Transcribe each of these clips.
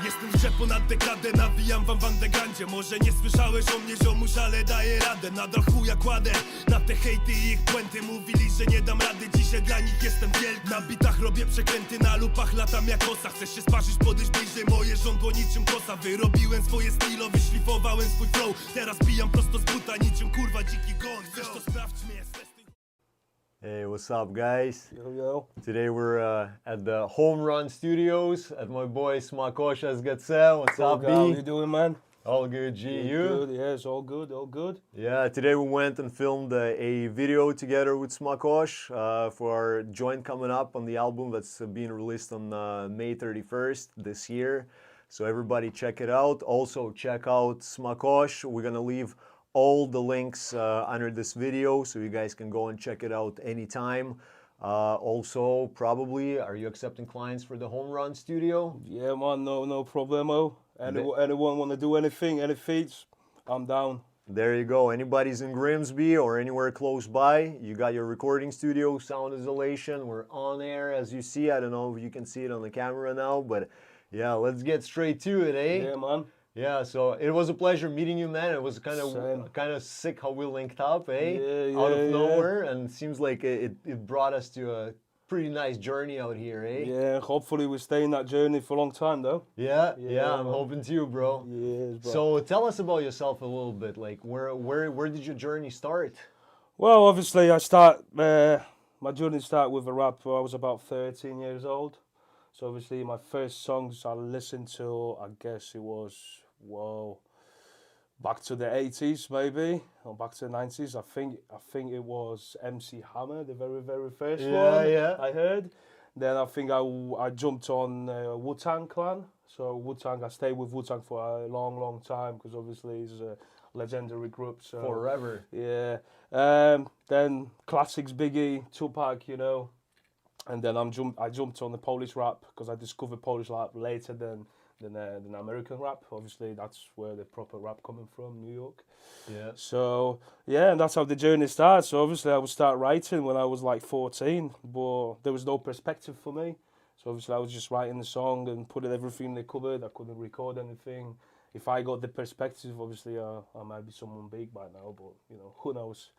Jestem w grze ponad dekadę, nawijam wam w undergroundzie. Może nie słyszałeś o mnie, ziomuś, ale daję radę. Nadal chuja kładę na te hejty i ich błędy. Mówili, że nie dam rady, dzisiaj dla nich jestem wielki. Na bitach robię przekręty, na lupach latam jak osa. Chcesz się sparzyć, podejść bliżej, moje żądło niczym kosa. Wyrobiłem swoje stylo, wyszlifowałem swój flow. Teraz bijam prosto z buta, niczym kurwa dziki gon. Chcesz to sprawdź mnie. Hey, what's up, guys? Yo, yo. Today we're at the Home Run Studios at my boy SMAKOSH SGC. What's up, B? How you doing, man? All good, G. You? Good, yeah, it's all good, all good. Yeah, today we went and filmed a video together with SMAKOSH for our joint coming up on the album that's being released on May 31st this year. So everybody check it out. Also check out SMAKOSH. We're gonna leave all the links under this video so you guys can go and check it out anytime. Also, probably, are you accepting clients for the Home Run Studio? Yeah, man, no problemo. Anyone want to do anything, any feats, I'm down. There you go. Anybody's in Grimsby or anywhere close by, you got your recording studio, sound isolation. We're on air, as you see. I don't know if you can see it on the camera now, but yeah, let's get straight to it, eh? Yeah, man. Yeah, so it was a pleasure meeting you, man. It was kind of sick how we linked up, eh? Yeah, out of nowhere, and it seems like it brought us to a pretty nice journey out here, eh? Yeah, hopefully we stay in that journey for a long time, though. Yeah, I'm hoping to, bro. Yes, bro. So tell us about yourself a little bit. Like, where did your journey start? Well, obviously my journey started with a rap when I was about 13 years old. So obviously my first songs I listened to, I guess it was, back to the 80s maybe, or back to the 90s. I think it was MC Hammer, the very first one. Yeah. I heard. Then I think I jumped on Wu-Tang Clan. So Wu-Tang, I stayed with Wu-Tang for a long time because obviously it's a legendary group. So Forever. yeah. Then classics, Biggie, Tupac, you know. And then I jumped on the Polish rap because I discovered Polish rap later than American rap. Obviously, that's where the proper rap coming from, New York. Yeah. So yeah, and that's how the journey started. So obviously, I would start writing when I was like 14, but there was no perspective for me. So obviously, I was just writing the song and putting everything in the cupboard. I couldn't record anything. If I got the perspective, obviously, I might be someone big by now. But you know, who knows?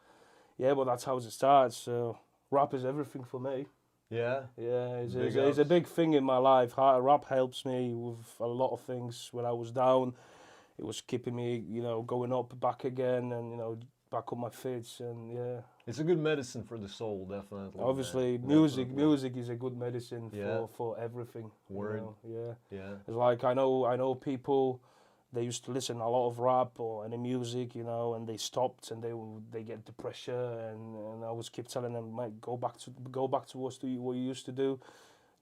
Yeah, but that's how it starts. So rap is everything for me. Yeah. Yeah, it's a big thing in my life. Rap helps me with a lot of things. When I was down, it was keeping me, you know, going up, back again, and you know, back on my feet. And yeah, it's a good medicine for the soul, definitely. Obviously, man. music is a good medicine Yeah. for everything. Word. You know? Yeah. Yeah. It's like I know people. They used to listen a lot of rap or any music, you know, and they stopped and they get depression, and I always keep telling them, mate, go back to what you used to do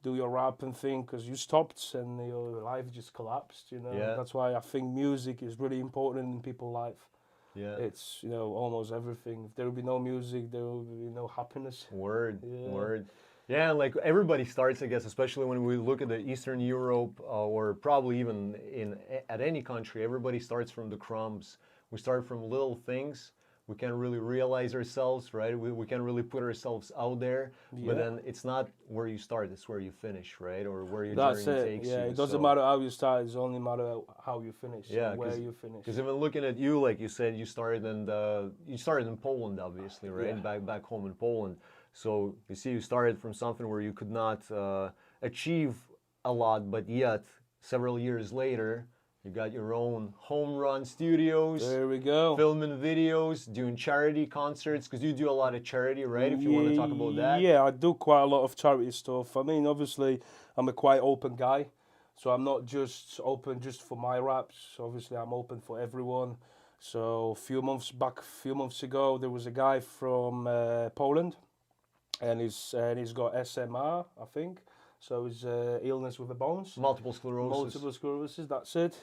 your rap and thing, because you stopped and your life just collapsed, you know. Yeah. That's why I think music is really important in people's life. Yeah. It's, you know, almost everything. If there will be no music, there will be no happiness. Word. Yeah. Word. Yeah, like everybody starts, I guess, especially when we look at the Eastern Europe or probably even at any country, everybody starts from the crumbs. We start from little things. We can't really realize ourselves, right? We can't really put ourselves out there. Yeah. But then it's not where you start, it's where you finish, right? Or where your journey takes you. Yeah, it doesn't matter how you start, it's only matter how you finish, where you finish. Because even looking at you, like you said, you started in Poland, obviously, right? Yeah. Back home in Poland. So you see, you started from something where you could not achieve a lot, but yet several years later, you got your own Home Run Studios. There we go. Filming videos, doing charity concerts, because you do a lot of charity, right? If you want to talk about that. Yeah, I do quite a lot of charity stuff. I mean, obviously, I'm a quite open guy, so I'm not just open just for my raps. Obviously, I'm open for everyone. So a few months ago, there was a guy from Poland. And he's got SMR, I think. So it's illness with the bones. Multiple sclerosis. Multiple sclerosis, that's it.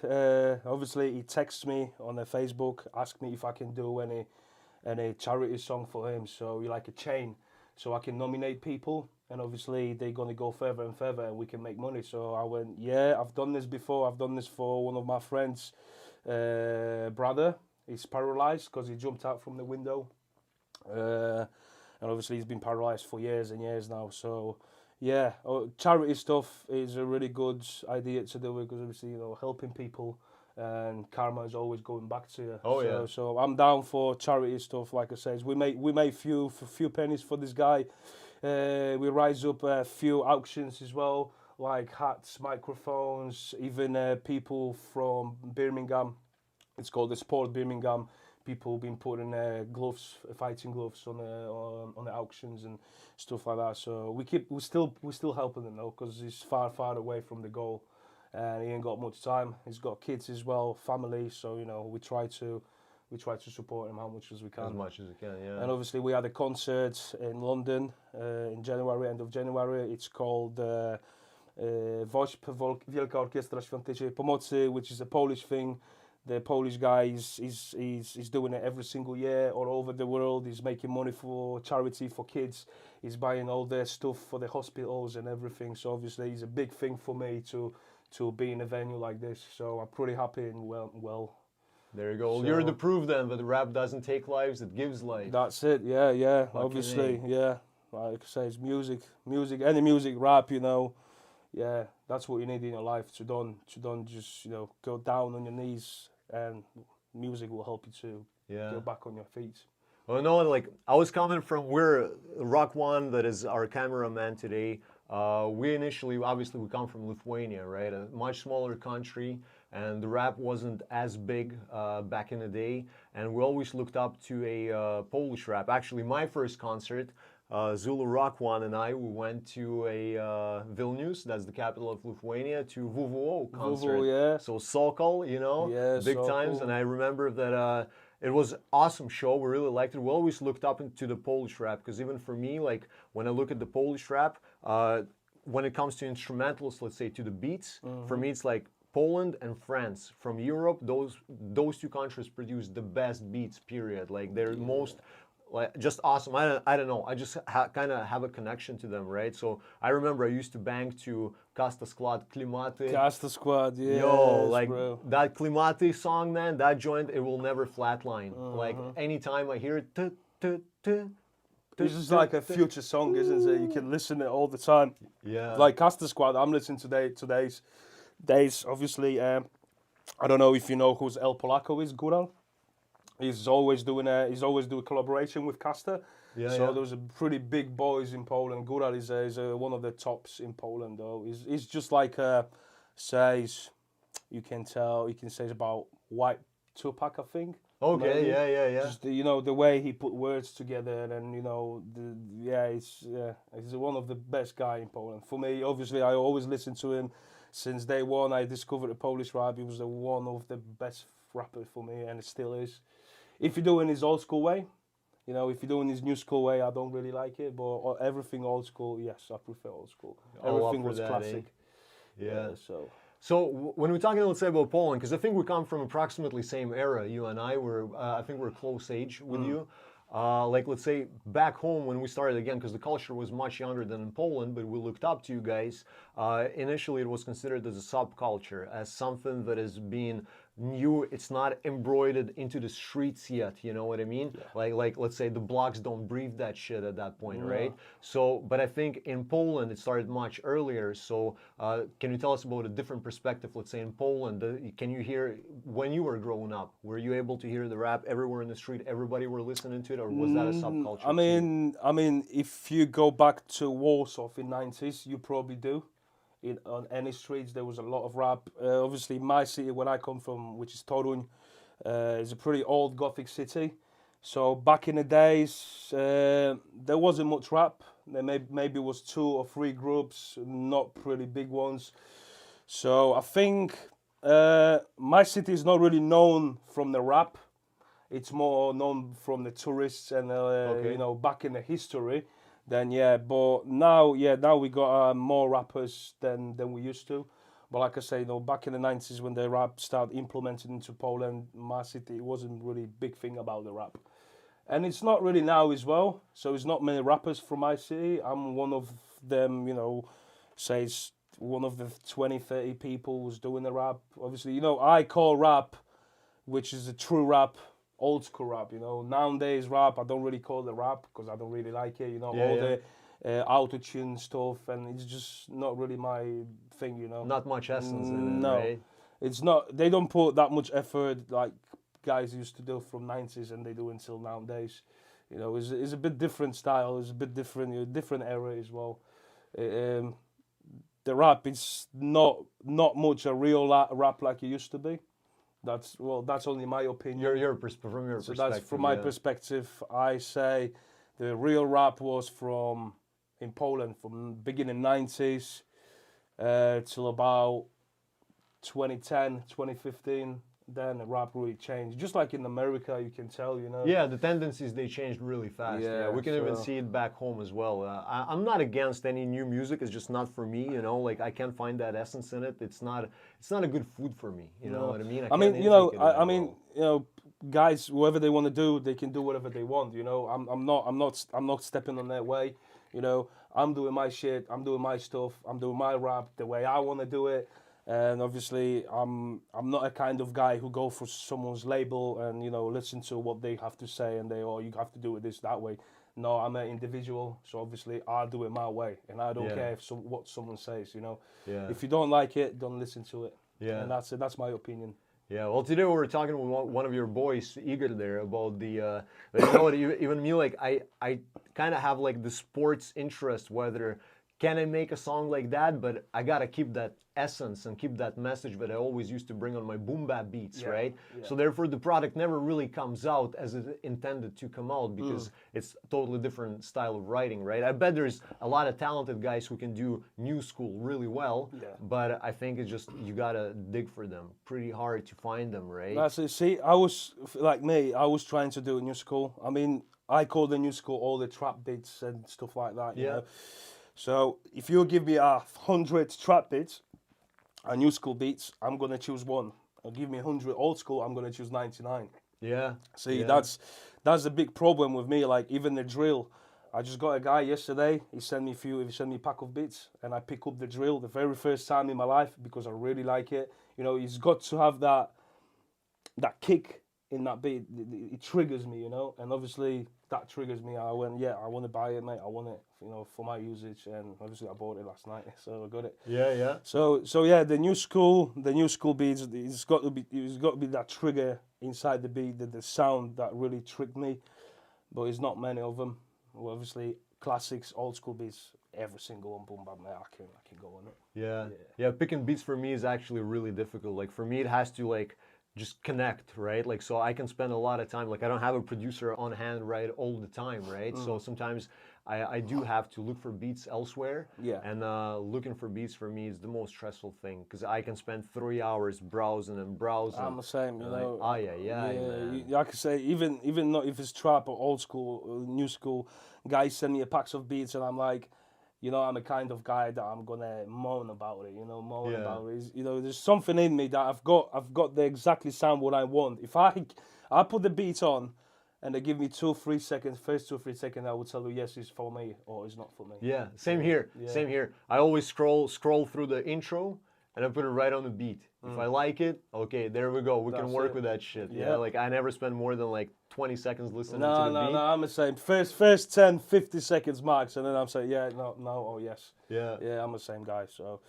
Obviously, he texts me on Facebook, asked me if I can do any charity song for him. So you're like a chain. So I can nominate people. And obviously, they're going to go further and further and we can make money. So I went, yeah, I've done this before. I've done this for one of my friends' brother. He's paralyzed because he jumped out from the window. And obviously he's been paralyzed for years and years now. So Yeah, charity stuff is a really good idea to do because obviously helping people and karma is always going back to you. Oh, so, yeah. So I'm down for charity stuff. Like I said, we made few pennies for this guy. We rise up a few auctions as well, like hats, microphones, even people from Birmingham. It's called the Sport Birmingham. People been putting gloves, fighting gloves on the auctions and stuff like that. So we're still helping them though, because he's far away from the goal, and he ain't got much time. He's got kids as well, family. So we try to support him how much as we can. As much as you can, yeah. And obviously we had a concert in London in January, end of January. It's called WOŚP, Wielka Orkiestra Świątecznej Pomocy, which is a Polish thing. The Polish guy is doing it every single year all over the world. He's making money for charity for kids. He's buying all their stuff for the hospitals and everything. So obviously it's a big thing for me to be in a venue like this. So I'm pretty happy and well. There you go. So- You're the proof then that rap doesn't take lives, it gives life. That's it. Yeah. Fucking Obviously, A. yeah. Like I say, it's music, any music, rap. Yeah, that's what you need in your life to don't just go down on your knees, and music will help you to Yeah. get back on your feet. Well, no, like I was coming from where Rock One, that is our cameraman today. We initially, obviously, we come from Lithuania, right? A much smaller country, and the rap wasn't as big back in the day. And we always looked up to a Polish rap. Actually, my first concert, Zulu Rock One and I, we went to a Vilnius, that's the capital of Lithuania, to WWO concert. yeah. So Sokol, Yeah, big times. Sokol. And I remember that it was an awesome show. We really liked it. We always looked up into the Polish rap, because even for me, like when I look at the Polish rap, when it comes to instrumentals, let's say to the beats, for me it's like Poland and France. From Europe, those two countries produce the best beats, period. Like they're most just awesome. I don't know. I just kind of have a connection to them, right? So I remember I used to bang to Kasta Squad, Klimaty. Casta Squad, yeah. Yo, like bro. that Klimaty song, man, that joint, it will never flatline. Like anytime I hear it, It's just like a future song, isn't it? You can listen to it all the time. yeah. Like Casta Squad, I'm listening today's days. Obviously, I don't know if you know who's El Polaco is, Gural. He's always doing collaboration with Casta. Yeah, so yeah. there's a pretty big boys in Poland. Gural is one of the tops in Poland, though. He's just like says, you can say about white Tupac, I think. Okay, maybe. yeah. Just the way he put words together, and he's one of the best guy in Poland. For me, obviously, I always listen to him since day one. I discovered the Polish rap. He was one of the best rappers for me, and it still is. If you're doing his old school way, if you're doing his new school way, I don't really like it. But everything old school, yes, I prefer old school. All up Everything for was that, classic. Yeah. So When we're talking, let's say, about Poland, because I think we come from approximately same era, you and I, I think we're close age with you. Like, let's say, back home when we started again, because the culture was much younger than in Poland, but we looked up to you guys. Initially, it was considered as a subculture, as something that is being new. It's not embroidered into the streets yet, you know what I mean? Yeah. Like let's say the blocks don't breathe that shit at that point, right? So, but I think in Poland it started much earlier. So, can you tell us about a different perspective? Let's say in Poland, can you hear when you were growing up? Were you able to hear the rap everywhere in the street? Everybody were listening to it, or was that a subculture? I mean, if you go back to Warsaw in '90s, you probably do. On any streets, there was a lot of rap. Obviously, my city, where I come from, which is Toruń, is a pretty old Gothic city. So back in the days, there wasn't much rap. There maybe was 2 or 3 groups, not pretty big ones. So I think my city is not really known from the rap. It's more known from the tourists and back in the history. Then but now we got more rappers than we used to. But like I say, back in the '90s when the rap started implemented into Poland, my city, it wasn't really a big thing about the rap. And it's not really now as well. So it's not many rappers from my city. I'm one of them, say it's one of the 20, 30 people who's doing the rap. Obviously, I call rap, which is a true rap, old school rap. Nowadays rap, I don't really call it rap because I don't really like it. auto-tune stuff, and it's just not really my thing, you know. Not much essence in it, No, right? it's not. They don't put that much effort like guys used to do from '90s, and they do until nowadays. You know, it's a bit different style. It's a bit different, different era as well. Um, the rap is not much a real rap like it used to be. That's only my opinion. From your So perspective. that's from my yeah. perspective. I say the real rap was in Poland from beginning '90s till about 2010, 2015. Then the rap really changed. Just like in America, you can tell, you know. Yeah, the tendencies, they changed really fast. Yeah, Yeah, we can even so- see it back home as well. I'm not against any new music. It's just not for me, you know. Like I can't find that essence in it. It's not a good food for me. You know what I mean? I mean, can't you know, intake it that I mean, well. you know, guys, whoever they want to do, they can do whatever they want. You know, I'm not stepping on their way. You know, I'm doing my shit. I'm doing my stuff. I'm doing my rap the way I want to do it. And obviously, I'm not a kind of guy who go for someone's label and, you know, listen to what they have to say and you have to do it this that way. No, I'm an individual, so obviously I do it my way, and I don't Yeah. care what someone says. You know, Yeah. if you don't like it, don't listen to it. Yeah. And that's it. That's my opinion. Yeah, well, today we were talking with one of your boys, Igor, there about the, you know what, even me, like, I kind of have, like, the sports interest, whether can I make a song like that, but I got to keep that essence and keep that message that I always used to bring on my boom bap beats, Yeah, right? yeah. So therefore the product never really comes out as it intended to come out because it's a totally different style of writing, right? I bet there's a lot of talented guys who can do new school really well, Yeah. but I think it's just, you got to dig for them. Pretty hard to find them, right? That's it. See, I was like me. I was trying to do a new school. I mean, I call the new school all the trap beats and stuff like that. You Yeah. know? So if you give me 100 trap beats and new school beats, I'm gonna choose one. Or give me 100 old school, I'm gonna choose 99. Yeah. See, yeah. that's a big problem with me. Like even the drill, I just got a guy yesterday. He sent me a pack of beats, and I pick up the drill the very first time in my life because I really like it. You know, he's got to have that kick in that beat. It triggers me, you know, and obviously that triggers me. I went, yeah, I want to buy it, mate. I want it, you know, for my usage, and obviously I bought it last night, so I got it. Yeah, yeah. So yeah, the new school beats, it's got to be that trigger inside the beat, the sound that really tricked me. But it's not many of them. Well, obviously classics, old school beats, every single one, boom bap, mate. I can go on it. Yeah. Yeah, picking beats for me is actually really difficult. Like for me it has to like just connect, right? Like so I can spend a lot of time, like I don't have a producer on hand right all the time, right? So sometimes I do have to look for beats elsewhere. Yeah. And looking for beats for me is the most stressful thing because I can spend 3 hours browsing and browsing. I'm the same, you know. Yeah, man. Like I say, even not if it's trap or old school, or new school, guys send me a packs of beats, and I'm like, you know, I'm a kind of guy that I'm gonna moan about it. You know, Yeah. about it. You know, there's something in me that I've got the exactly sound what I want. If I put the beat on, and they give me 2-3 seconds, first 2-3 seconds, I will tell you yes, it's for me or it's not for me. Yeah, same here. Yeah. Same here. I always scroll through the intro and I put it right on the beat. If I like it, okay, there we go. We can That's work it. with that shit. Yeah. Yeah. Like I never spend more than like 20 seconds listening to No, the beat. I'm the same. First 10, 50 seconds max, and then I'm saying yeah, no, or yes. Yeah. Yeah, I'm the same guy. So,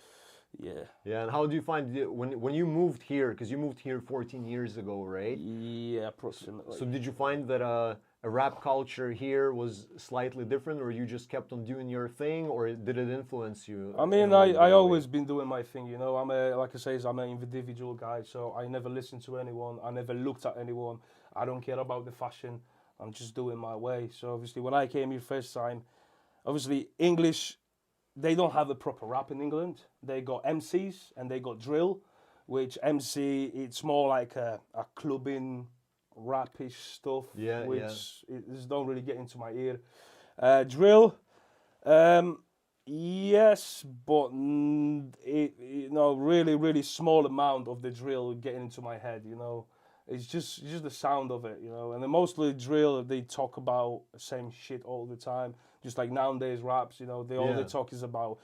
yeah. Yeah, and how do you find when you moved here? Because you moved here 14 years ago, right? Yeah, approximately. So did you find that a rap culture here was slightly different, or you just kept on doing your thing, or did it influence you? I mean, in a I way? always been doing my thing, you know. Like I say, I'm an individual guy, so I never listen to anyone. I never looked at anyone. I don't care about the fashion. I'm just doing my way. So obviously, when I came here first time, obviously English, they don't have a proper rap in England. They got MCs and they got drill, which MC it's more like a clubbing, rapish stuff, Yeah, which it don't really get into my ear. Drill. Yes, but you know, really small amount of the drill getting into my head. You know, it's just the sound of it. You know, and then mostly drill they talk about the same shit all the time. Just like nowadays raps, you know, all they talk is about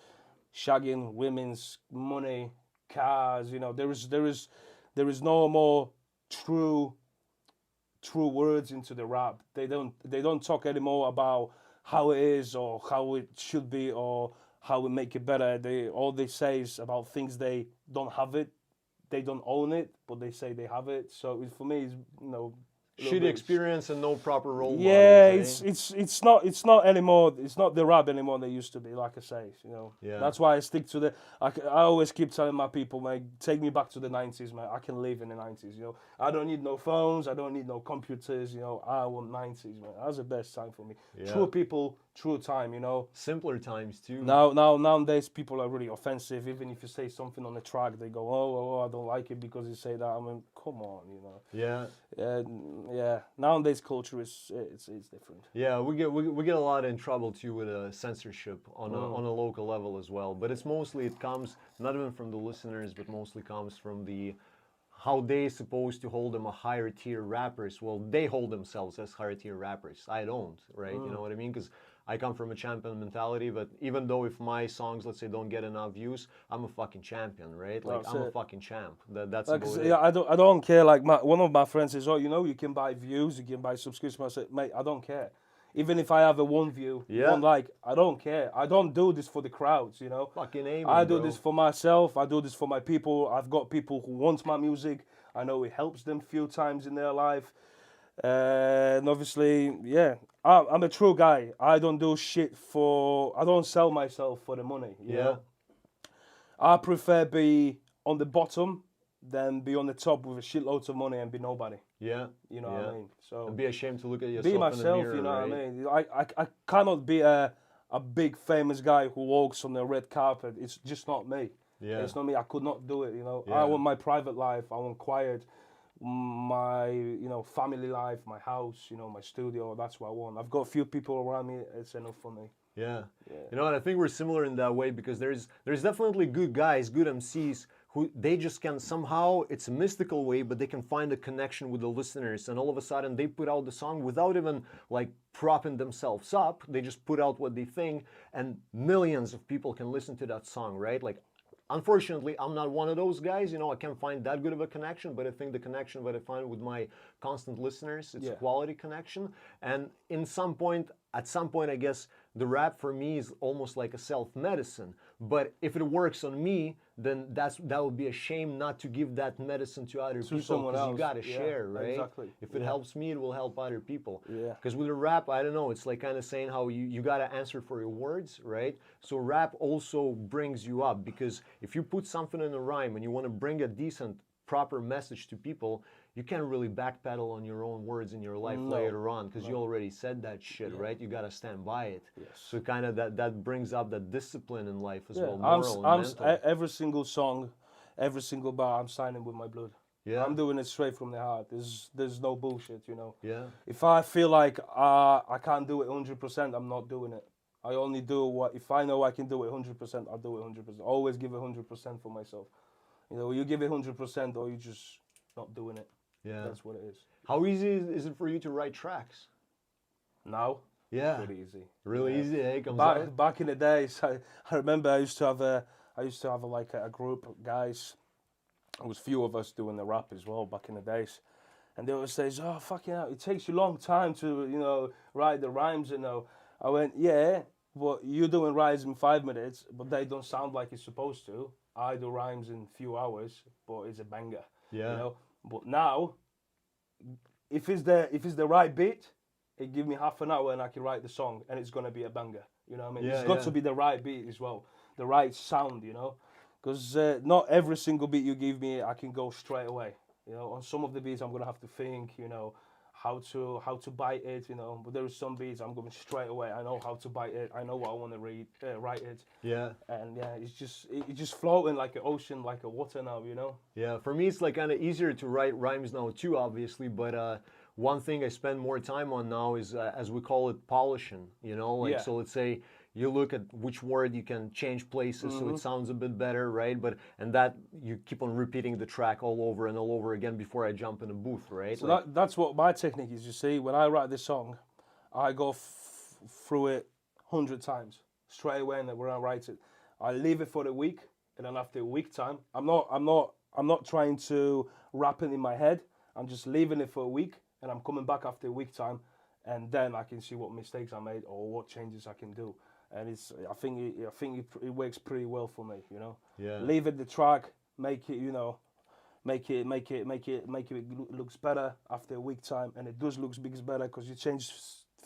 shagging, women's money, cars. You know, there is no more true words into the rap. They don't talk anymore about how it is or how it should be or how we make it better. All they say is about things they don't have it, they don't own it, but they say they have it. So for me, it's, you know, a little Shitty bit- experience and no proper role Yeah, models. Eh? it's not anymore. It's not the rap anymore they used to be. Like I say, you know. Yeah. That's why I stick to the. I always keep telling my people, man, take me back to the '90s, man. I can live in the '90s. You know, I don't need no phones. I don't need no computers. You know, I want '90s, man. That was the best time for me. Yeah. True people, true time. You know. Simpler times too. Nowadays people are really offensive. Even if you say something on the track, they go, oh, I don't like it because you say that. I mean, come on, you know. Yeah. Yeah. Nowadays culture is it's different. Yeah, we get a lot in trouble too with censorship on a local level as well. But it's mostly, it comes not even from the listeners, but mostly comes from the how they supposed to hold them a higher tier rappers. Well, they hold themselves as higher tier rappers. I don't, right? You know what I mean? Because I come from a champion mentality, but even though if my songs, let's say, don't get enough views, I'm a fucking champion, right? Like, That's I'm a it. fucking champ. That's Like, about it. yeah, I don't care. Like one of my friends says, oh, you know, you can buy views, you can buy subscriptions. I said, mate, I don't care. Even if I have a one view, Yeah. one like, I don't care. I don't do this for the crowds, you know. Fucking amen, I do bro. this for myself. I do this for my people. I've got people who want my music. I know it helps them few times in their life. And obviously, yeah, I'm a true guy. I don't do shit for. I don't sell myself for the money. You Yeah. know? I prefer be on the bottom than be on the top with a shitload of money and be nobody. Yeah. You know what I mean? So And be ashamed to look at yourself be in the myself. mirror, You know right? what I mean? I cannot be a big famous guy who walks on the red carpet. It's just not me. Yeah. It's not me. I could not do it. You know. Yeah. I want my private life. I want quiet. My family life, my house, my studio. That's what I want. I've got a few people around me. It's enough for me. Yeah. You know, and I think we're similar in that way because there's definitely good guys, good MCs who they just can somehow, it's a mystical way, but they can find a connection with the listeners, and all of a sudden they put out the song without even like propping themselves up. They just put out what they think, and millions of people can listen to that song, right? Like, unfortunately, I'm not one of those guys. I can't find that good of a connection, but I think the connection that I find with my constant listeners, it's a quality connection. And at some point, I guess the rap for me is almost like a self-medicine. But if it works on me, then that would be a shame not to give that medicine to other people, someone because you else. gotta Yeah, share, right? exactly. If it helps me, it will help other people. Yeah. Because with the rap, I don't know, it's like kind of saying how you gotta answer for your words, right? So rap also brings you up, because if you put something in a rhyme and you want to bring a decent, proper message to people, you can't really backpedal on your own words in your life later on, because you already said that shit, right? You gotta stand by it. Yes. So kind of that brings up that discipline in life as well, I'm, moral I'm, and mental. every single song, every single bar, I'm signing with my blood. Yeah. I'm doing it straight from the heart. There's no bullshit, Yeah. If I feel like I can't do it 100%, I'm not doing it. I only do what, if I know I can do it 100%, I'll do it 100%. Always give it 100% for myself. You give it 100% or you just not doing it. Yeah. That's what it is. How easy is it for you to write tracks? Now, Yeah. pretty easy. Really easy, eh? Comes out. Back in the days, I remember I used to have a group of guys. There was a few of us doing the rap as well back in the days, and they always say, "Oh, fucking hell, it takes you a long time to write the rhymes." I went, "Yeah, but you're doing rhymes in 5 minutes, but they don't sound like it's supposed to. I do rhymes in a few hours, but it's a banger." Yeah. But now, if it's the right beat, it give me half an hour and I can write the song and it's gonna be a banger. You know what I mean? Yeah, It's got yeah. to be the right beat as well, the right sound. Because not every single beat you give me I can go straight away. On some of the beats I'm gonna have to think. How to bite it. But there are some beats I'm going straight away. I know how to bite it. I know what I want to write it. Yeah. And yeah, it's just floating like an ocean, like a water now. Yeah, for me it's like kind of easier to write rhymes now too, obviously, but one thing I spend more time on now is, as we call it, polishing, Yeah. So let's say you look at which word you can change places so it sounds a bit better, right? And that you keep on repeating the track all over and all over again before I jump in a booth, right? So that's what my technique is. You see, when I write this song, I go through it 100 times straight away, and then when I write it, I leave it for a week, and then after a week time, I'm not trying to wrap it in my head. I'm just leaving it for a week, and I'm coming back after a week time, and then I can see what mistakes I made or what changes I can do. And I think it works pretty well for me, you know. Yeah. Leave it the track, make it, you know, make it looks better after a week time, and it does looks better because you change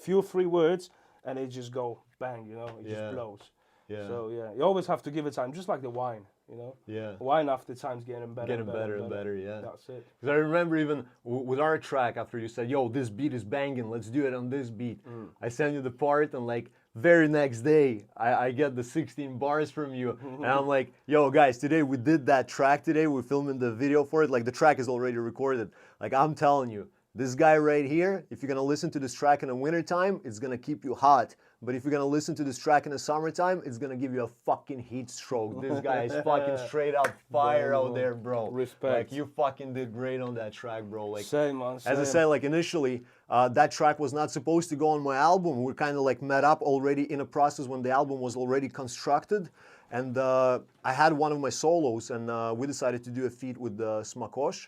few 3 words and it just go bang, you know, it just blows. Yeah. So yeah, you always have to give it time, just like the wine, you know. Yeah. Wine after time's getting better. Getting better and better, yeah. That's it. Because I remember even with our track, after you said, yo, this beat is banging, let's do it on this beat. I sent you the part, and like very next day, I get the 16 bars from you. And I'm like, yo, guys, today we did that track today. We're filming the video for it. Like, the track is already recorded. Like, I'm telling you, this guy right here, if you're going to listen to this track in the wintertime, it's going to keep you hot. But if you're going to listen to this track in the summertime, it's going to give you a fucking heat stroke. This guy is fucking straight up fire out there, bro. Respect. Like, you fucking did great on that track, bro. Like, Same, man. Same. as I said, like, initially, that track was not supposed to go on my album. We kind of like met up already in a process when the album was already constructed. And I had one of my solos, and we decided to do a feat with SMAKOSH.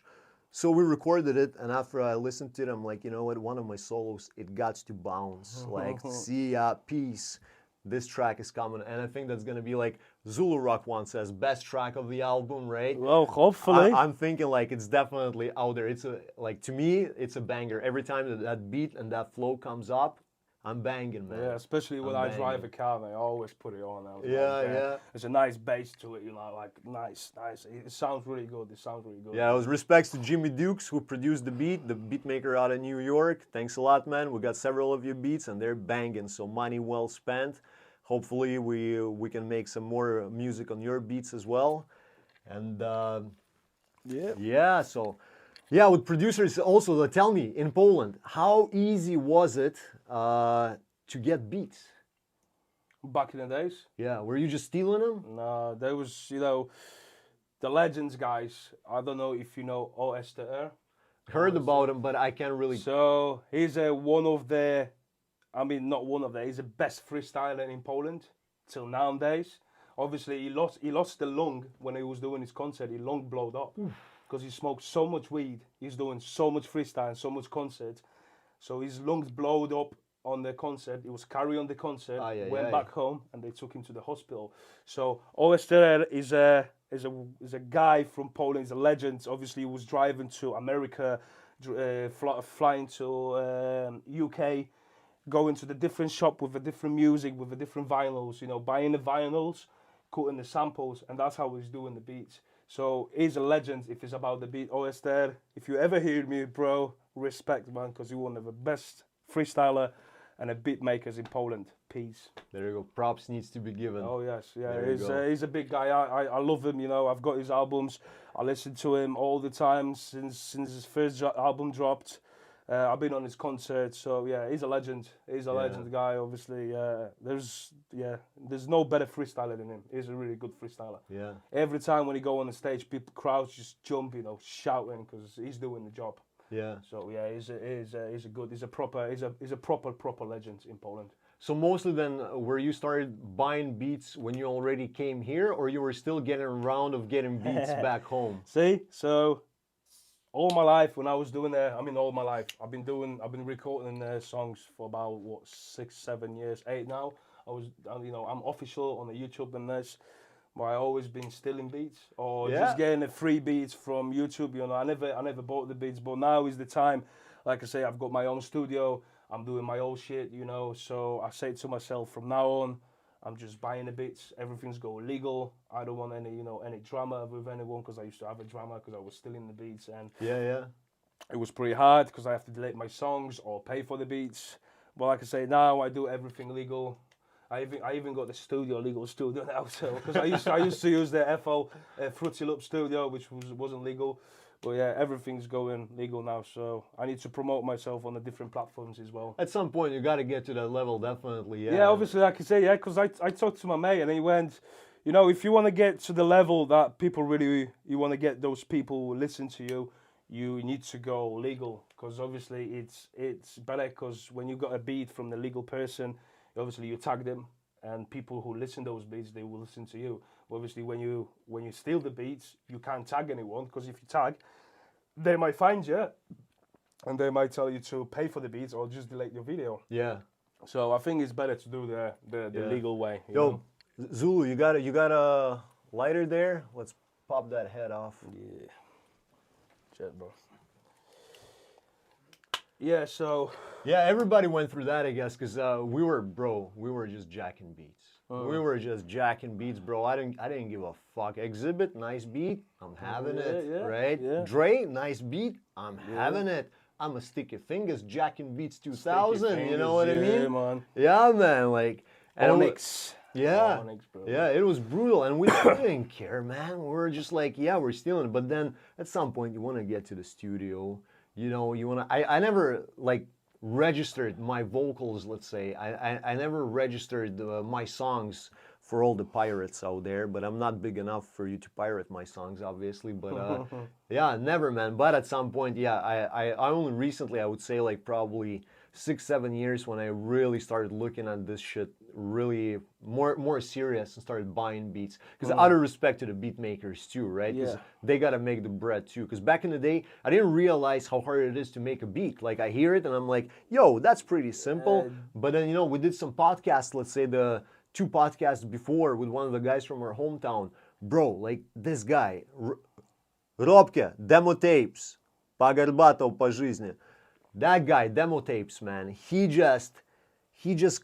So we recorded it, and after I listened to it, I'm like, you know what, one of my solos, it got to bounce. Like, see ya, peace. This track is coming, and I think that's gonna be like Zulu Rock one says, best track of the album, right? Well, hopefully. I'm thinking like it's definitely out there. It's like, to me, it's a banger. Every time that beat and that flow comes up, I'm banging, man. Yeah, especially when I drive a car, I always put it on. Yeah. There's a nice bass to it, you know, like nice. It sounds really good. Yeah, it was respects to Jimmy Dukes, who produced the beat maker out of New York. Thanks a lot, man. We got several of your beats, and they're banging, so money well spent. Hopefully, we can make some more music on your beats as well. And yeah, with producers also, tell me, in Poland, how easy was it to get beats? Back in the days? Yeah, were you just stealing them? No, there was, you know, the Legends guys. I don't know if you know OSTR. Heard about him, but I can't really... So, he's one of the... I mean, not one of the... He's the best freestyler in Poland till nowadays. Obviously, he lost the lung when he was doing his concert. His lung blowed up. Because he smoked so much weed, he's doing so much freestyle, so much concert. So his lungs blowed up on the concert. He was carrying on the concert, went back home, and they took him to the hospital. So OSTR is a guy from Poland. He's a legend. Obviously, he was driving to America, flying to UK, going to the different shop with the different music, with the different vinyls. You know, buying the vinyls, cutting the samples, and that's how he's doing the beats. So he's a legend if it's about the beat. OSTR, if you ever hear me, bro, respect, man, because you're one of the best freestyler and a beat makers in Poland. Peace. There you go. Props needs to be given. Oh yes, yeah. He's a big guy. I love him. You know, I've got his albums. I listen to him all the time since his first album dropped. I've been on his concerts, so yeah, he's a legend. He's a legend guy, obviously. There's no better freestyler than him. He's a really good freestyler. Yeah. Every time when he go on the stage, crowds just jump, you know, shouting because he's doing the job. Yeah. So yeah, he's a proper legend in Poland. So mostly then, where you started buying beats when you already came here, or you were still getting around of getting beats back home? See, so. All my life, when I was doing all my life, I've been recording songs for about 6, 7 years, 8 now. I'm official on the YouTube and this, but I always been stealing beats or just getting the free beats from YouTube. You know, I never bought the beats, but now is the time. Like I say, I've got my own studio. I'm doing my own shit. You know, so I say to myself, from now on, I'm just buying the beats. Everything's go legal. I don't want any drama with anyone, because I used to have a drama because I was stealing the beats, and it was pretty hard because I have to delete my songs or pay for the beats. But like I say, now I do everything legal. I even got the legal studio now, so because I used to use the FL Fruity Loop studio, which wasn't legal. But yeah, everything's going legal now, so I need to promote myself on the different platforms as well. At some point, you got to get to that level, definitely, Yeah, obviously, like I say, yeah, because I talked to my mate, and he went, you know, if you want to get to the level that people really, you want to get those people who listen to you, you need to go legal, because obviously it's better, because when you got a beat from the legal person, obviously you tag them, and people who listen to those beats, they will listen to you. Obviously, when you steal the beats, you can't tag anyone, because if you tag, they might find you, and they might tell you to pay for the beats or just delete your video. Yeah. So I think it's better to do the Yeah. legal way. You Yo, know? Zulu, you got a lighter there? Let's pop that head off. Yeah. Shit, bro. Yeah, so Yeah, everybody went through that, I guess, because we were just jacking beats. We were just jacking beats, bro. I didn't give a fuck. Exhibit, nice beat, I'm having it, yeah, right? yeah. Dre, nice beat, I'm having it. I'm a Sticky Fingers jacking beats 2000. You know what I mean? Yeah, man. Yeah, man. Like and it wa- Onyx. Yeah, Onyx, bro. yeah, it was brutal, and we didn't care, man. We were just like, yeah, we're stealing it. But then at some point, you want to get to the studio. You know, you want to. I never like registered my vocals. Let's say I never registered my songs for all the pirates out there. But I'm not big enough for you to pirate my songs, obviously. But yeah, never, man. But at some point, yeah, I only recently, I would say, like probably 6-7 years when I really started looking at this shit really more serious and started buying beats. Because out of respect to the beat makers too, right? Because Yeah. they gotta make the bread too. Because back in the day, I didn't realize how hard it is to make a beat. Like I hear it and I'm like, yo, that's pretty simple. But then, you know, we did some podcasts, let's say the 2 podcasts before with one of the guys from our hometown. Bro, like this guy, Робке, demo tapes, Погорбатов по жизни. That guy, demo tapes, man, he just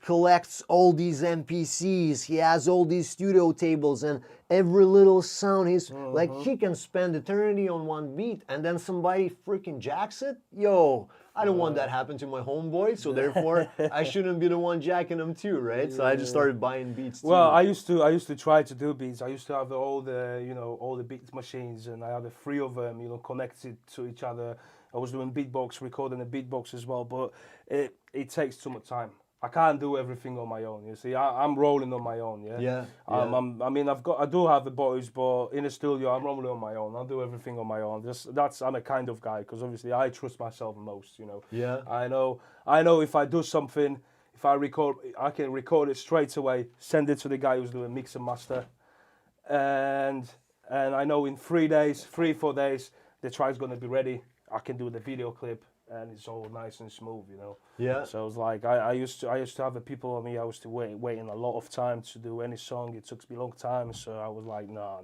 collects all these MPCs. He has all these studio tables and every little sound. He's like, he can spend eternity on one beat and then somebody freaking jacks it. Yo, I don't want that happen to my homeboy, so therefore I shouldn't be the one jacking them too, right? So I just started buying beats too. Well, I used to try to do beats. I used to have all the beat machines, and I had 3 of them, connected to each other. I was doing beatbox, recording a beatbox as well, but it takes too much time. I can't do everything on my own. You see, I'm rolling on my own. Yeah. Yeah. I mean, I do have the boys, but in the studio, I'm rolling on my own. I do everything on my own. I'm a kind of guy because obviously I trust myself most. Yeah. I know if I do something, if I record, I can record it straight away, send it to the guy who's doing mix and master, and I know in 3 days, 4 days, the track's gonna be ready. I can do the video clip. And it's all nice and smooth, Yeah. So it's like I used to have the people on me. I was waiting a lot of time to do any song. It took me a long time, so I was like, no.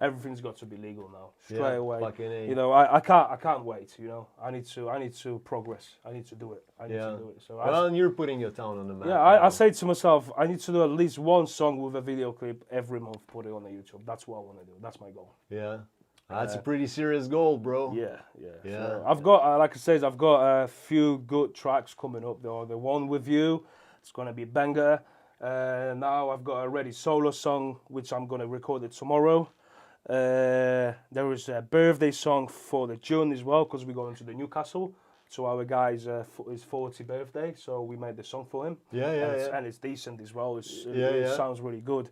Everything's got to be legal now, straight away. Fucking A. I can't wait. I need to progress. I need to do it. I need to do it. So well, and you're putting your town on the map. yeah, I say to myself, I need to do at least 1 song with a video clip every month. Put it on the YouTube. That's what I want to do. That's my goal. Yeah. That's a pretty serious goal, bro. Yeah. Yeah. So I've got, like I said, I've got a few good tracks coming up. The one with you, it's gonna be banger. Now I've got a ready solo song which I'm gonna record it tomorrow. There is a birthday song for the June as well because we're going to the Newcastle. So our guy's his 40th birthday, so we made the song for him. And it's decent as well. It sounds really good.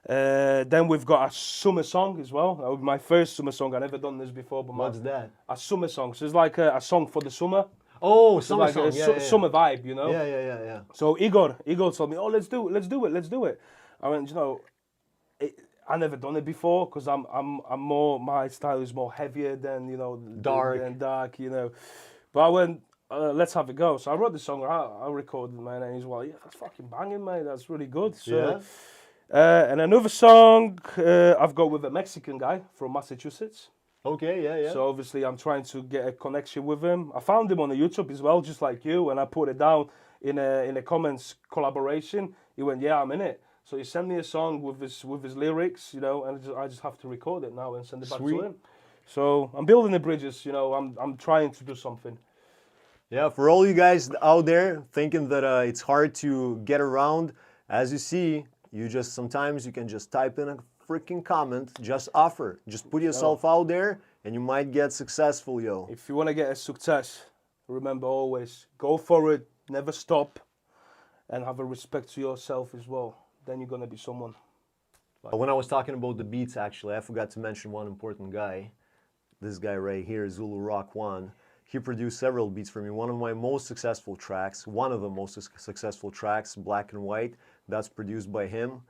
Then we've got a summer song as well. That was my first summer song. I've never done this before. But What's that? A summer song. So it's like a song for the summer. Oh, summer like song. Summer vibe, Yeah. So Igor told me, oh, let's do it. I went, I never done it before because I'm more, my style is more heavier than Dark. But I went, let's have a go. So I wrote the song. I recorded, man, and he's like, yeah, that's fucking banging, mate. That's really good. So. And another song I've got with a Mexican guy from Massachusetts. Okay, yeah. So obviously I'm trying to get a connection with him. I found him on the YouTube as well, just like you, and I put it down in a comments collaboration. He went, yeah, I'm in it. So he sent me a song with his lyrics, and I just have to record it now and send it back to him. So I'm building the bridges, I'm trying to do something. Yeah, for all you guys out there thinking that it's hard to get around, as you see, sometimes you can just type in a freaking comment, just offer, just put yourself out there and you might get successful, yo. If you want to get a success, remember always, go for it, never stop, and have a respect to yourself as well. Then you're going to be someone. When I was talking about the beats, actually, I forgot to mention one important guy. This guy right here, Zulu Rock One. He produced several beats for me. One of my most successful tracks, Black and White, that's produced by him.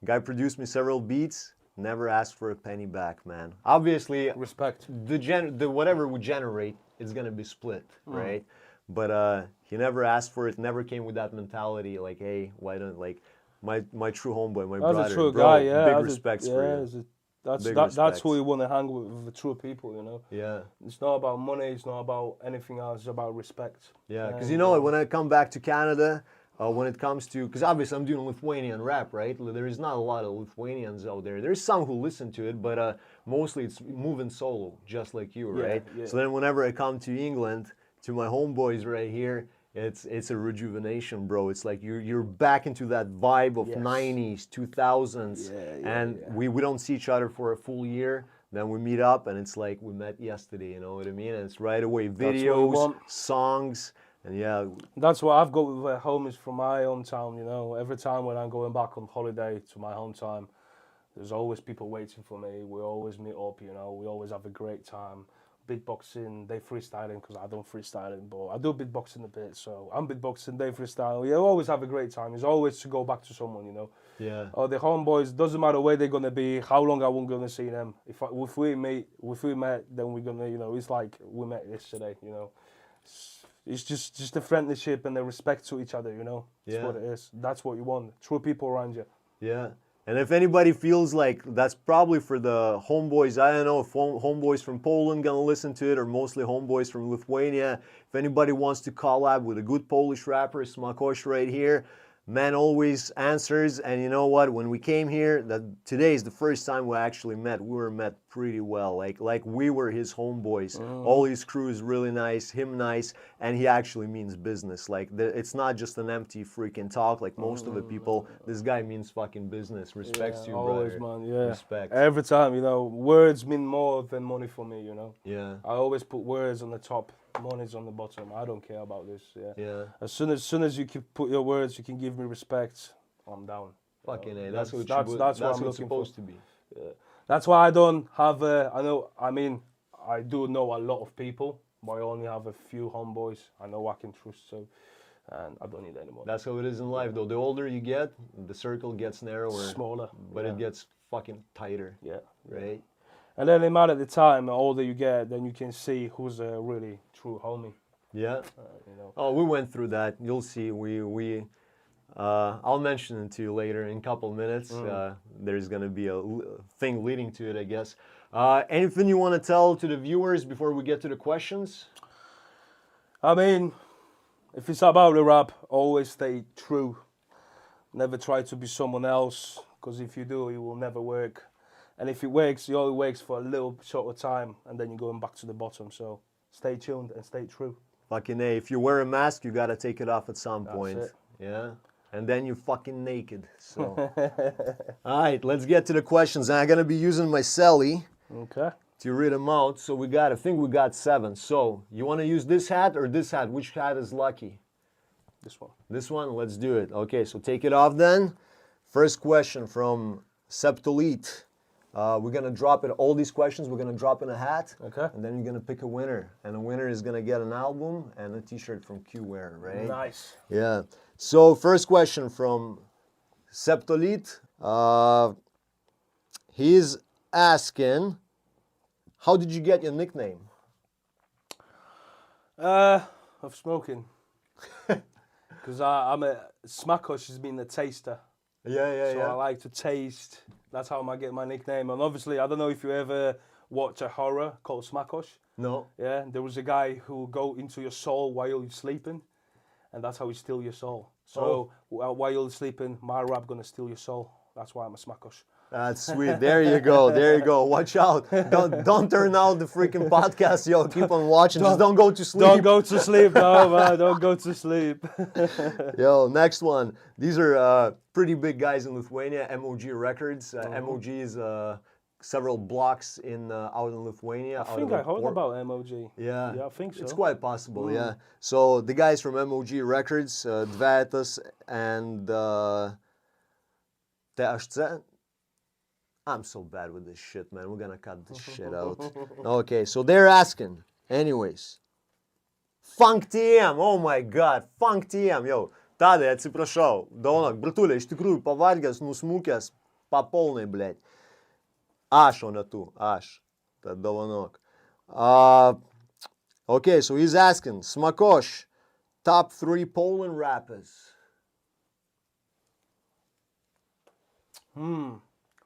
Guy produced me several beats. never ask for a penny back, man. Obviously, Respect. the whatever we generate, it's gonna be split, right? But he never asked for it. Never came with that mentality. Like, hey, why don't like my true homeboy, my brother, That's a true bro. guy, yeah. Big That's respects for you. That's Big that's respects. who you want to hang with the true people, you know. Yeah. It's not about money. It's not about anything else. It's about respect. Yeah, because And, you know, when I come back to Canada, when it comes to, because obviously I'm doing Lithuanian rap, right? There is not a lot of Lithuanians out there. There's some who listen to it, but mostly it's moving solo, just like you, Yeah, right? yeah. So then whenever I come to England, to my homeboys right here, it's a rejuvenation, bro. It's like you're back into that vibe of Yes. 90s, 2000s, and we don't see each other for a full year. Then we meet up, and it's like we met yesterday. You know what I mean? And it's right away what we videos, want. songs, and yeah, That's what I've got with homies from my hometown, you know. Every time when I'm going back on holiday to my hometown, there's always people waiting for me. We always meet up, you know. We always have a great time. Beatboxing, they freestyling because I don't freestyling, but I do beatboxing a bit. So I'm beatboxing, they freestyle. We always have a great time. It's always to go back to someone, you know. yeah. Or the homeboys, doesn't matter where they're gonna be, how long I won't gonna see them. If we met, then we're gonna, you know, it's like we met yesterday, you know. It's just the friendship and the respect to each other, you know. That's Yeah. what it is. That's what you want. True people around you. Yeah. And if anybody feels like that's probably for the homeboys, I don't know if homeboys from Poland gonna listen to it or mostly homeboys from Lithuania. If anybody wants to collab with a good Polish rapper, Smakosh right here, man always answers. And you know what? When we came here, today is the first time we actually met. We were met pretty well. Like we were his homeboys. All his crew is really nice, him nice, and he actually means business. Like it's not just an empty freaking talk like most of the people. This guy means fucking business. Respects to you, always, brother. man. Yeah. Respect. Every time, you know, words mean more than money for me, you know. Yeah. I always put words on the top, money's on the bottom. I don't care about this. Yeah. Yeah. As soon as you can put your words, you can give me respect. I'm down. Fucking A. That's That's what I'm it's looking supposed for. to be. Yeah. That's why I don't have I do know a lot of people, but I only have a few homeboys I know I can trust, so, and I don't need any more. That's how it is in life, though. The older you get, the circle gets narrower. Smaller. But yeah. it gets fucking tighter, Yeah. right? And then no matter the time, the older you get, then you can see who's a really true homie. Yeah. You know. Oh, we went through that. You'll see. I'll mention it to you later in a couple of minutes. There's going to be a thing leading to it, I guess. Anything you want to tell to the viewers before we get to the questions? I mean, if it's about the rap, always stay true. Never try to be someone else, because if you do, it will never work. And if it works, it only works for a little short of time, and then you're going back to the bottom. So stay tuned and stay true. Fucking A. If you wear a mask, you got to take it off at some point. it. Yeah. And then you're fucking naked. So, all right, let's get to the questions. And I'm gonna be using my celly Okay. to read them out. So I think we got 7. So you want to use this hat or this hat? Which hat is lucky? This one. This one. Let's do it. Okay. So take it off then. First question from Septolit. We're gonna drop it. All these questions we're gonna drop in a hat. Okay. And then you're gonna pick a winner, and the winner is gonna get an album and a T-shirt from Qlka, right? Nice. Yeah. So first question from Septolit. He's asking, how did you get your nickname? Of smoking. Because I'm a Smakosh has been a taster. Yeah, So I like to taste. That's how I get my nickname. And obviously, I don't know if you ever watch a horror called Smakosh. No. Yeah, there was a guy who will go into your soul while you're sleeping, and that's how he steal your soul. So while you're sleeping, my rap gonna steal your soul. That's why I'm a Smakosh. That's sweet. There you go. There you go. Watch out. Don't turn out the freaking podcast, yo. Keep on watching. Just don't go to sleep. Don't go to sleep, no man. Don't go to sleep. Yo, next one. These are pretty big guys in Lithuania. MOG Records. MOG is several blocks out in Lithuania. I think I heard about MOG. Yeah, I think so. It's quite possible, yeah. So the guys from MOG Records, Dvetas and THC. I'm so bad with this shit, man. We're gonna cut this shit out. Okay, so they're asking. Anyways. Funk TM, oh my god, Funk TM, jau. Tadai, atsiprašau. Daunok, bratulė, iš tikrųjų pavargęs, nusmukęs, papolnai, blėt. Aš, o ne tu. Aš. Tad dovanok. Okay, so he's asking, Smakosh, top 3 Poland rappers.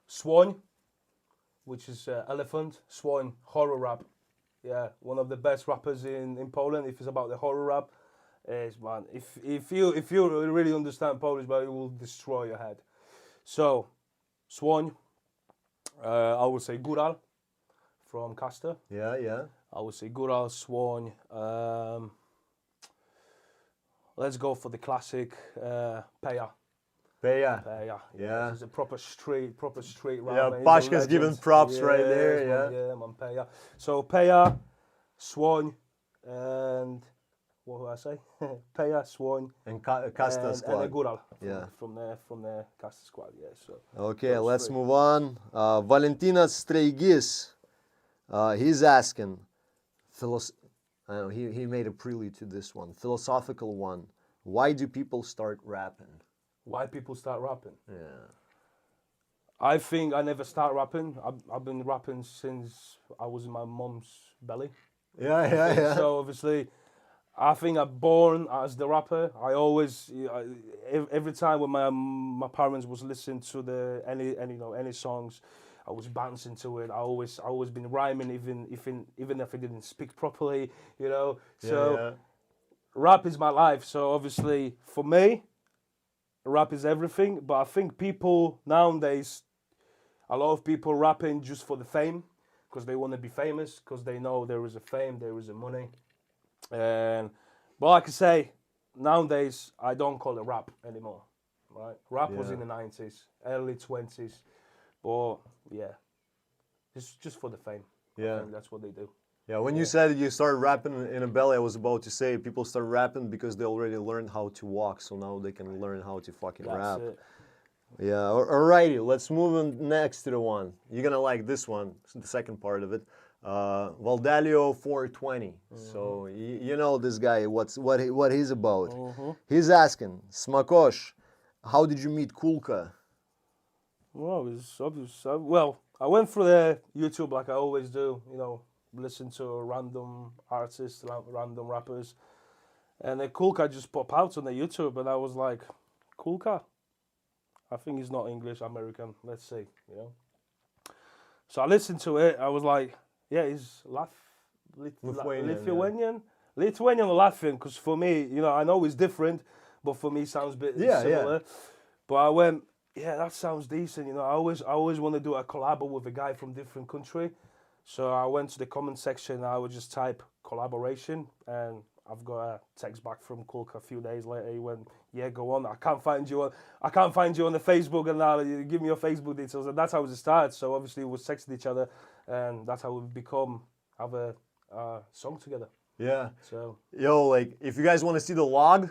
Swan, which is elephant. Swan, horror rap. Yeah, one of the best rappers in Poland. If it's about the horror rap, is man. If you really understand Polish, but it will destroy your head. So, Swan. I would say Gural from Castor. Yeah, yeah. I would say Gural, Swan. Let's go for the classic Peja. Peja. Peja. Yeah. He's a proper street rap. Yeah, man. He's a Pashka's legend. giving props right there, man, yeah. Yeah, man, Peja. So Peja, Swan, and what do I say? Peja, Swan, And Kasta and squad. Gural. Yeah. From the Castor squad. Yeah. So. Okay, those let's three. move on. Valentinas Streigis. He's asking, I don't know, he made a prelude to this one. Philosophical one. Why do people start rapping? Why people start rapping? Yeah. I think I never start rapping. I've been rapping since I was in my mom's belly. Yeah. So obviously, I think I'm born as the rapper. I always, every time when my parents was listening to any songs, I was bouncing to it. I always been rhyming even if I didn't speak properly, you know. So rap is my life. So obviously for me, rap is everything. But I think people nowadays, a lot of people rapping just for the fame, because they want to be famous, because they know there is a fame, there is a money. But like I say, nowadays I don't call it rap anymore. Right? Rap was in the 90s, early 20s. But yeah, it's just for the fame. Yeah. I think that's what they do. Yeah, when you said you started rapping in a belly, I was about to say people start rapping because they already learned how to walk, so now they can learn how to fucking That's rap. it. Yeah, alrighty, let's move on next to the one. You're gonna like this one, the second part of it. Valdalio 420. So you know this guy, what he's about. He's asking, Smakosh, how did you meet Qlka? Well, it's obvious. Well, I went through the YouTube like I always do, you know, listen to random artists, random rappers. And then Qlka just popped out on the YouTube, and I was like, Qlka? I think he's not English, American. Let's see, you know. So I listened to it. I was like, yeah, he's Lithuanian. Lithuanian or Latvian, because for me, you know, I know it's different, but for me it sounds a bit similar. But I went, yeah, that sounds decent. You know, I always want to do a collab with a guy from different country. So I went to the comment section. I would just type collaboration, and I've got a text back from Qlka a few days later. He went, yeah, go on. I can't find you on the Facebook, and now you give me your Facebook details, and that's how it started. So obviously we texted each other, and that's how we have a song together. Yeah. So yo, like if you guys want to see the log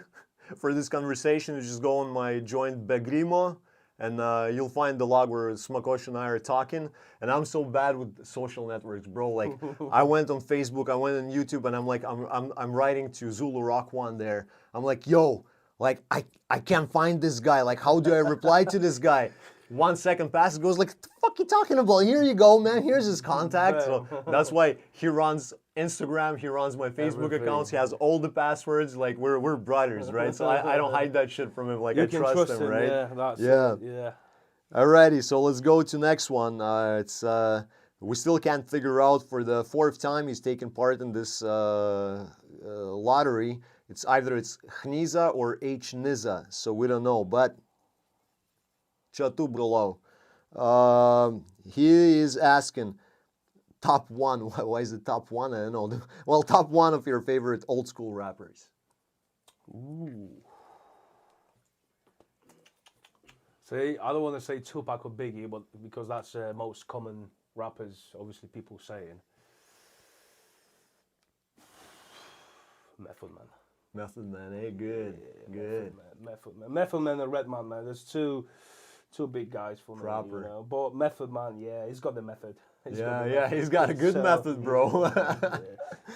for this conversation, you just go on my joint Begrimo, and you'll find the log where Smakosh and I are talking. And I'm so bad with social networks, bro. Like I went on Facebook, I went on YouTube, and I'm like, I'm writing to Zulu Rock One there. I'm like, yo, like I can't find this guy. Like how do I reply to this guy? 1 second passes, goes like, what the fuck you talking about? Here you go, man. Here's his contact. So that's why he runs Instagram, he runs my Facebook accounts, he has all the passwords. Like we're brothers, right? So I don't hide that shit from him. Like I trust him, right? Yeah, that's yeah. It, yeah. Alrighty, so let's go to next one. We still can't figure out for the 4th time he's taken part in this lottery. It's either Khniza or Hniza, so we don't know. But Chatu Brolo, he is asking top 1. Why is it top 1? I don't know. Well, top 1 of your favorite old school rappers. Ooh. See, I don't want to say Tupac or Biggie, but because that's most common rappers, obviously people saying. Method Man. Method Man, hey, good, Yeah, good. Method Man and Redman, man. There's two big guys for me. Proper. You know? But Method Man, yeah, he's got the method. He's got a good method, bro. Yeah.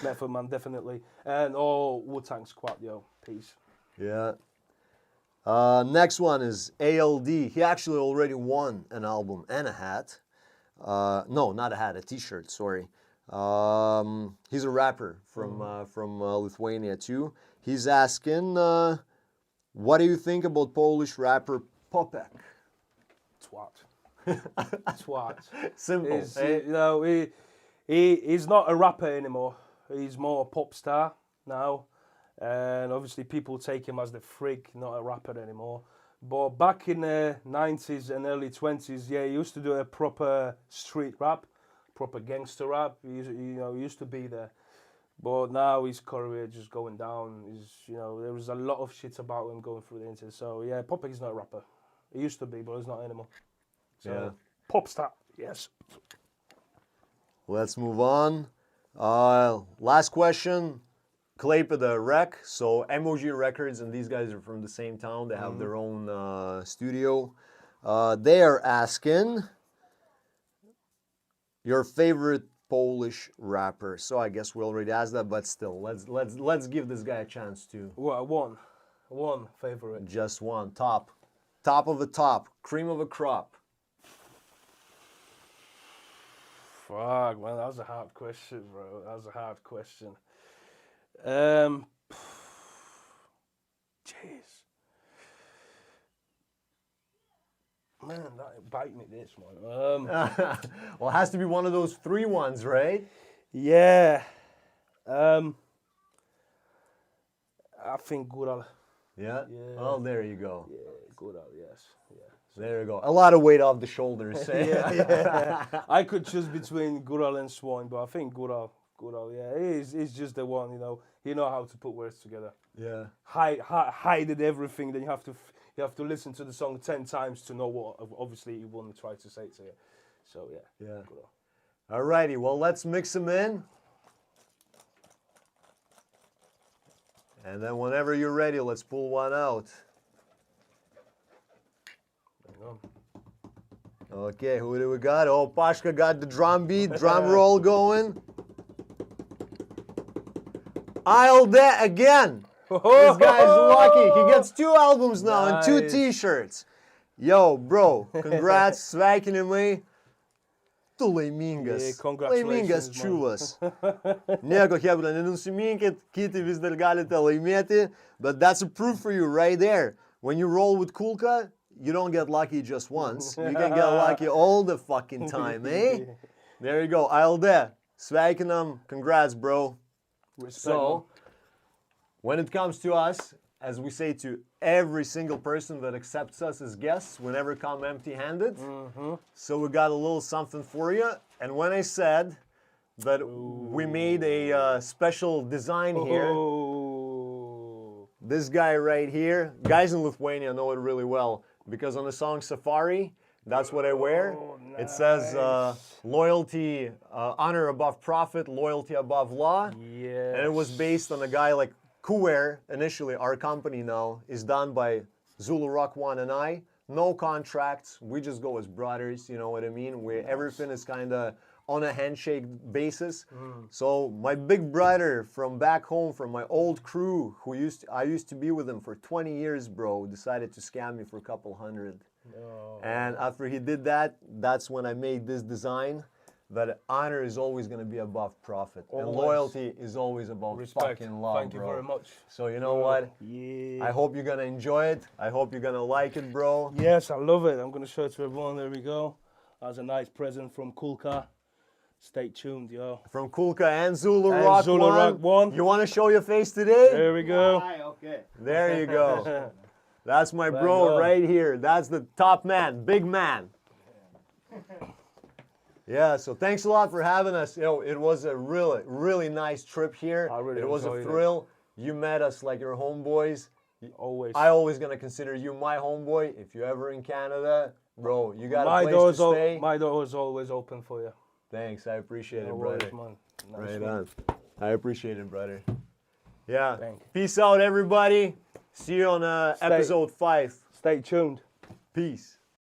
Method Man, definitely. And Wu-Tang Squad, yo, peace. Yeah. Next one is ALD. He actually already won an album and a hat. No, not a hat, a t-shirt, sorry. He's a rapper from Lithuania too. He's asking, what do you think about Polish rapper Popek? Twat. Twat. Simple. He's, Eh? you know, he's not a rapper anymore. He's more a pop star now. And obviously people take him as the freak, not a rapper anymore. But back in the 90s and early 20s, yeah, he used to do a proper street rap, proper gangster rap. He used to be there. But now his career just going down. There was a lot of shit about him going through the internet. So yeah, Popek is not a rapper. He used to be, but he's not anymore. So, Yeah. pop star, yes. Let's move on. Last question. Qlka the Rec. So MOG Records, and these guys are from the same town. They have their own studio. They are asking your favorite Polish rapper. So I guess we already asked that, but still, let's give this guy a chance to. What, one favorite. Just one. Top of the top. Cream of a crop. Fuck, man, that was a hard question, bro. That was a hard question. Jeez. Man, that bite me this one. Well, it has to be one of those three ones, right? Yeah. I think Gural. Yeah? Yeah. Oh, there you go. Yeah, Gural, yes. Yeah. There you go. A lot of weight off the shoulders. Eh? Yeah. I could choose between Gural and Swan, but I think Gural, yeah, he's just the one, He know how to put words together. Yeah. Hide everything, then you have to listen to the song 10 times to know what obviously you want to try to say to you. So yeah. Yeah. Gural. Alrighty, well, let's mix them in. And then whenever you're ready, let's pull one out. Hang on. Okay, who do we got? Oh, Pashka got the drum beat, drum roll going. I'll that again. This guy's lucky. He gets 2 albums now and 2 Nice. t-shirts. Yo, bro, congrats, sveikinimai. Tu laimingas. Yeah, congratulations, Laimingas čiūvas. Nieko, hebra, nenusiminkit, kiti vis dar galite laimėti, but that's a proof for you right there. When you roll with Qlka, you don't get lucky just once. You can get lucky all the fucking time, eh? There you go. Ailde, sveikinam, congrats, bro. Respect, So, when it comes to us, as we say to every single person that accepts us as guests, we never come empty-handed. So we got a little something for you. And when I said that we made a special design here, Oh. this guy right here, guys in Lithuania know it really well, because on the song Safari, that's what I wear. It says loyalty, honor above profit, loyalty above law. Yes. And it was based on a guy like Qlka, initially our company now, is done by Zulu Rock One and I. No contracts, we just go as brothers, you know what I mean? Everything is kind of on a handshake basis. So my big brother from back home, from my old crew, I used to be with him for 20 years, bro, decided to scam me for a couple hundred. Oh. And after he did that, that's when I made this design, that honor is always going to be above profit. And Always. loyalty is always above Respect. fucking law, Thank bro. you very much. So you know what? Yeah. I hope you're going to enjoy it. I hope you're going to like it, bro. Yes, I love it. I'm going to show it to everyone. There we go. That's a nice present from Qlka. Stay tuned, yo. From Qlka and Zulu And Rock Zulu One. Rock One. You want to show your face today? There we go. Okay. There you go. That's my Bang bro on. right here. That's the top man, big man. Yeah, so thanks a lot for having us. It was a really, really nice trip here. I really it was a enjoyed it. thrill. You met us like your homeboys. Always. I always gonna consider you my homeboy. If you're ever in Canada, bro, you got my a place door's to stay. my door is always open for you. Thanks, I appreciate No it, worries, brother. man. Nice Right one. on. I appreciate it, brother. Yeah. Thank you. Peace out, everybody. See you on episode 5. Stay tuned. Peace.